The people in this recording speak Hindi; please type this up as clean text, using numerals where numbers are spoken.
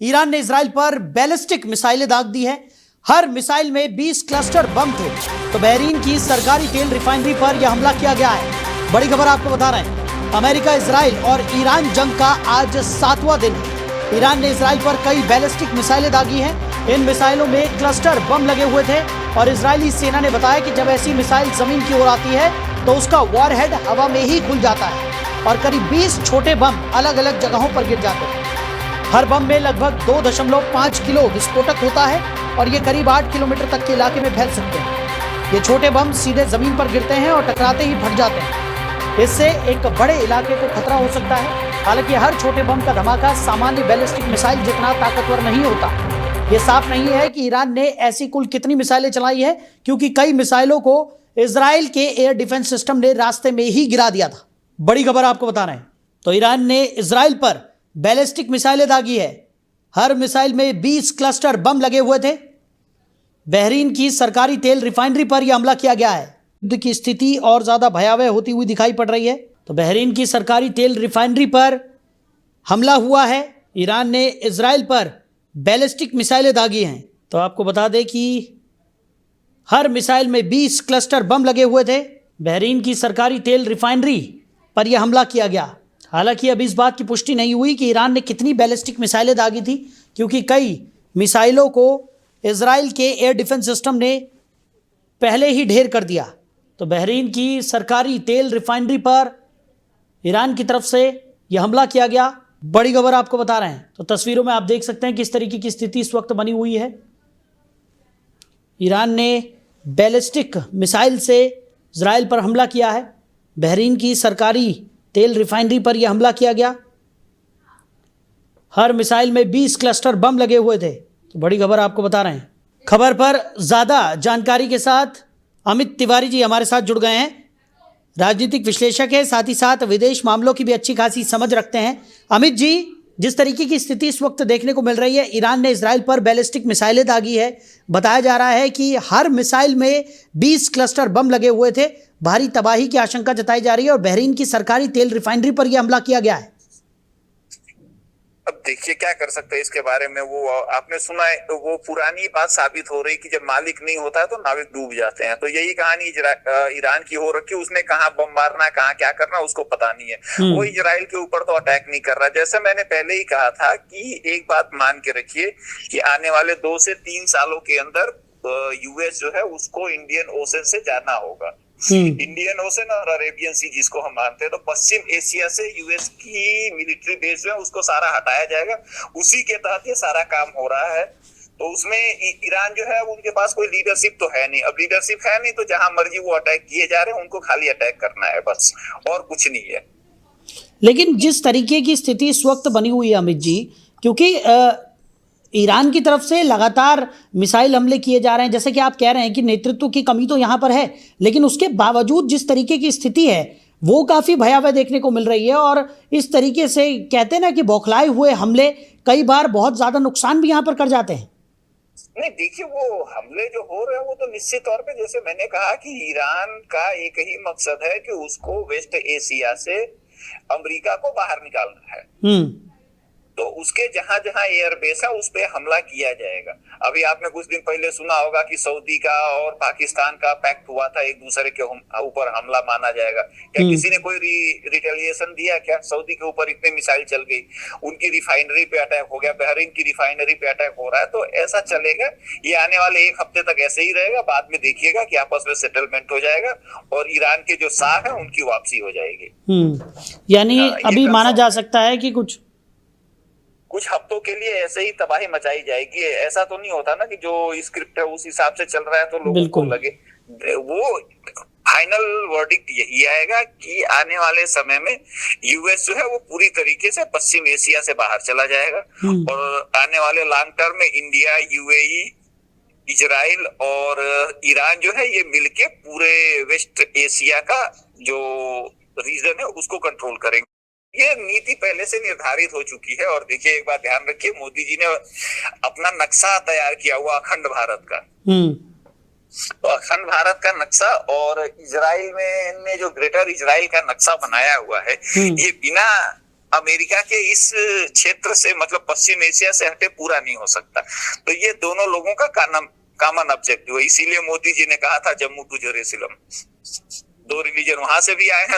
ईरान ने इजराइल पर बैलिस्टिक मिसाइलें दाग दी है। हर मिसाइल में 20 क्लस्टर बम थे। तो बहरीन की सरकारी तेल रिफाइनरी पर यह हमला किया गया है। बड़ी खबर आपको बता रहे हैं, अमेरिका, इजराइल और ईरान जंग का आज 7वां दिन है। ईरान ने इजराइल पर कई बैलिस्टिक मिसाइलें दागी हैं। इन मिसाइलों में क्लस्टर बम लगे हुए थे और इजरायली सेना ने बताया कि जब ऐसी मिसाइल जमीन की ओर आती है तो उसका वॉरहेड हवा में ही खुल जाता है और करीब 20 छोटे बम अलग अलग जगहों पर गिर जाते हैं। हर बम में लगभग 2.5 किलो विस्फोटक होता है और ये करीब 8 किलोमीटर तक के इलाके में फैल सकते हैं। ये छोटे बम सीधे जमीन पर गिरते हैं और टकराते ही फट जाते हैं। इससे एक बड़े इलाके को खतरा हो सकता है। हालांकि हर छोटे बम का धमाका सामान्य बैलिस्टिक मिसाइल जितना ताकतवर नहीं होता। ये साफ नहीं है कि ईरान ने ऐसी कुल कितनी मिसाइलें चलाई है, क्योंकि कई मिसाइलों को इजराइल के एयर डिफेंस सिस्टम ने रास्ते में ही गिरा दिया था। बड़ी खबर आपको बता रहे हैं, तो ईरान ने इजराइल पर बैलिस्टिक मिसाइलें दागी है। हर मिसाइल में 20 क्लस्टर बम लगे हुए थे। बहरीन की सरकारी तेल रिफाइनरी पर यह हमला किया गया है। युद्ध की स्थिति और ज्यादा भयावह होती हुई दिखाई पड़ रही है। तो बहरीन की सरकारी तेल रिफाइनरी पर हमला हुआ है। ईरान ने इजराइल पर बैलिस्टिक मिसाइलें दागी हैं। तो आपको बता दें कि हर मिसाइल में 20 क्लस्टर बम लगे हुए थे। बहरीन की सरकारी तेल रिफाइनरी पर यह हमला किया गया। हालांकि अभी इस बात की पुष्टि नहीं हुई कि ईरान ने कितनी बैलिस्टिक मिसाइलें दागी थी, क्योंकि कई मिसाइलों को इजराइल के एयर डिफेंस सिस्टम ने पहले ही ढेर कर दिया। तो बहरीन की सरकारी तेल रिफाइनरी पर ईरान की तरफ से यह हमला किया गया। बड़ी खबर आपको बता रहे हैं। तो तस्वीरों में आप देख सकते हैं किस तरीके की स्थिति इस वक्त बनी हुई है। ईरान ने बैलिस्टिक मिसाइल से इजराइल पर हमला किया है। बहरीन की सरकारी तेल रिफाइनरी पर यह हमला किया गया। हर मिसाइल में 20 क्लस्टर बम लगे हुए थे। तो बड़ी खबर आपको बता रहे हैं। खबर पर ज्यादा जानकारी के साथ अमित तिवारी जी हमारे साथ जुड़ गए हैं। राजनीतिक विश्लेषक है, साथ ही साथ विदेश मामलों की भी अच्छी खासी समझ रखते हैं। अमित जी, जिस तरीके की स्थिति इस वक्त देखने को मिल रही है, ईरान ने इजराइल पर बैलिस्टिक मिसाइलें दागी है। बताया जा रहा है कि हर मिसाइल में 20 क्लस्टर बम लगे हुए थे। भारी तबाही की आशंका जताई जा रही है और बहरीन की सरकारी तेल रिफाइनरी पर यह हमला किया गया है। अब देखिए क्या कर सकते हैं इसके बारे में। वो आपने सुना है, तो वो पुरानी बात साबित हो रही कि जब मालिक नहीं होता है तो नाविक डूब जाते हैं। तो यही कहानी ईरान की हो रखी। उसने कहाँ बम मारना है, कहाँ क्या करना, उसको पता नहीं है। वो इजराइल के ऊपर तो अटैक नहीं कर रहा। जैसे मैंने पहले ही कहा था कि एक बात मान के रखिए कि आने वाले 2 से 3 सालों के अंदर यूएस जो है उसको इंडियन ओशन से जाना होगा। इंडियन ओशन और अरेबियन सी जिसको हम मानते हैं, तो पश्चिम एशिया से यूएस की मिलिट्री बेस जो है उसको सारा हटाया जाएगा। उसी के तहत ये सारा काम हो रहा है। तो उसमें ईरान जो है उनके पास कोई लीडरशिप तो है नहीं। अब लीडरशिप है नहीं तो जहां मर्जी वो अटैक किए जा रहे हैं, उनको खाली अटैक करना है बस, और कुछ नहीं है। लेकिन जिस तरीके की स्थिति इस वक्त बनी हुई है अमित जी, क्योंकि ईरान की तरफ से लगातार मिसाइल हमले किए जा रहे हैं, जैसे कि आप कह रहे हैं कि नेतृत्व की कमी तो यहाँ पर है, लेकिन उसके बावजूद जिस तरीके की स्थिति है वो काफ़ी भयावह देखने को मिल रही है। और इस तरीके से कहते हैं ना कि बौखलाए हुए हमले कई बार बहुत ज़्यादा नुकसान भी यहाँ पर कर जाते हैं। नहीं, देखिए वो हमले जो हो रहे हैं वो तो निश्चित तौर पे, जैसे मैंने कहा कि ईरान का एक ही मकसद है कि उसको वेस्ट एशिया से अमेरिका को बाहर निकालना है। तो उसके जहां जहां एयर बेस है उस पे हमला किया जाएगा। अभी आपने कुछ दिन पहले सुना होगा कि सऊदी का और पाकिस्तान का पैक्ट हुआ था, एक दूसरे के ऊपर हमला माना जाएगा। क्या किसी ने कोई रिटेलिएशन दिया क्या? सऊदी के ऊपर इतने मिसाइल चल गई, उनकी रिफाइनरी पे अटैक हो गया, बहरीन की रिफाइनरी पे अटैक हो रहा है। तो ऐसा चलेगा, ये आने वाले 1 हफ्ते तक ऐसे ही रहेगा। बाद में देखिएगा कि आपस में सेटलमेंट हो जाएगा और ईरान के जो शाह है उनकी वापसी हो जाएगी। यानी अभी माना जा सकता है कि कुछ हफ्तों के लिए ऐसे ही तबाही मचाई जाएगी। ऐसा तो नहीं होता ना कि जो स्क्रिप्ट है उस हिसाब से चल रहा है तो लोगों को लगे। वो फाइनल वर्डिक्ट यही आएगा कि आने वाले समय में यूएस जो है वो पूरी तरीके से पश्चिम एशिया से बाहर चला जाएगा और आने वाले लॉन्ग टर्म में इंडिया, यूएई, इजराइल और ईरान जो है ये मिलके पूरे वेस्ट एशिया का जो रीजन है उसको कंट्रोल करेंगे। ये नीति पहले से निर्धारित हो चुकी है। और देखिए एक बात ध्यान रखिए, मोदी जी ने अपना नक्शा तैयार किया हुआ अखंड भारत का। तो अखंड भारत का नक्शा और इजराइल में ने जो ग्रेटर इजराइल का नक्शा बनाया हुआ है, ये बिना अमेरिका के इस क्षेत्र से मतलब पश्चिम एशिया से हटे पूरा नहीं हो सकता। तो ये दोनों लोगों का कॉमन ऑब्जेक्टिव है। इसीलिए मोदी जी ने कहा था जम्मू टू जेरूसलम, 2 रिलीजन वहां से भी आए हैं,